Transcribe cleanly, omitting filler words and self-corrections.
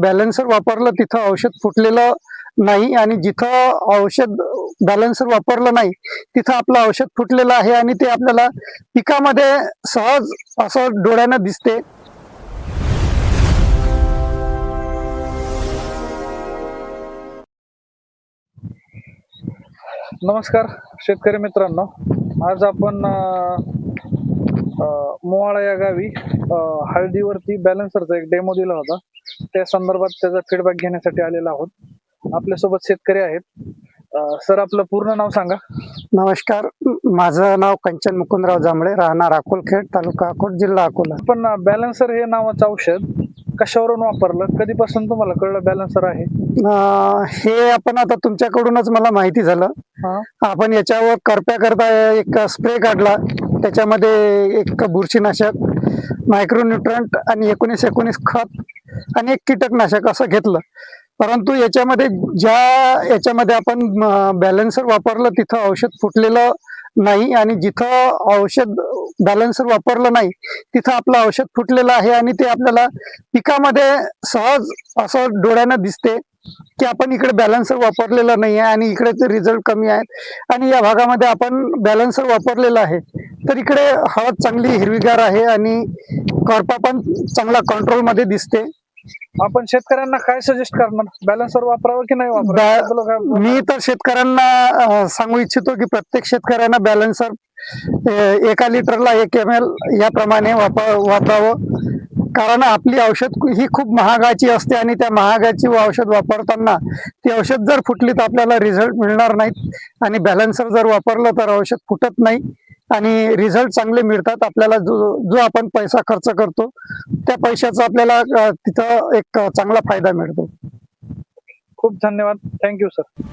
Balancer वापरलं तिथं औषध फुटलेलं नाही आणि जिथं औषध बॅलन्सर वापरलं नाही तिथं आपलं औषध फुटलेलं आहे आणि ते आपल्याला पिकामध्ये सहज असं डोळ्यानं दिसते. नमस्कार शेतकरी मित्रांनो, आज आपण मोहाळा या गावी हळदीवरती बॅलन्सरचा एक डेमो दिला होता. त्या संदर्भात त्याचा फीडबॅक घेण्यासाठी आलेलो आहोत. आपल्यासोबत शेतकरी आहेत. सर, आपलं पूर्ण नाव सांगा. नमस्कार, माझं नाव कंचन मुकुंदराव जांभळे, राहणार अकोलखेड, तालुका अकोट, जिल्हा अकोला. पण बॅलन्सर हे नावाचं औषध कशावरून वापरलं, कधीपासून तुम्हाला कळलं बॅलन्सर आहे? हे आपण आता तुमच्याकडूनच मला माहिती झालं. आपण याच्यावर करप्या करता एक स्प्रे काढला, त्याच्यामध्ये एक बुरशीनाशक, मायक्रोन्यूट्रंट आणि 19-19 खत आणि एक कीटकनाशक असं घेतलं. परंतु याच्यामध्ये आपण बॅलन्सर वापरलं तिथं औषध फुटलेलं नाही आणि जिथं औषध बॅलन्सर वापरलं नाही तिथं आपलं औषध फुटलेलं आहे आणि ते आपल्याला पिकामध्ये सहज असं डोळ्यानं दिसते की आपण इकडे बॅलन्सर वापरलेलं नाही आहे आणि इकडे रिझल्ट कमी आहेत आणि या भागामध्ये आपण बॅलन्सर वापरलेलं आहे. तर इकडे हळद चांगली हिरवीगार आहे आणि करपा पण चांगला कंट्रोलमध्ये दिसते. आपण शेतकऱ्यांना काय सजेस्ट करणार, बॅलन्सर वापरावं की नाही वापरावं? मी तर शेतकऱ्यांना सांगू इच्छितो की प्रत्येक शेतकऱ्यांना बॅलन्सर 1 लिटरला 1 ml याप्रमाणे वापरावं. कारण आपली औषध ही खूप महागाची असते आणि त्या महागाची औषध वापरताना ती औषध जर फुटली तर आपल्याला रिझल्ट मिळणार नाहीत आणि बॅलन्सर जर वापरलं तर औषध फुटत नाही आणि रिझल्ट चांगले मिळतात. आपल्याला जो आपण पैसा खर्च करतो त्या पैशाचा आपल्याला तिथं एक चांगला फायदा मिळतो. खूप धन्यवाद. Thank you sir.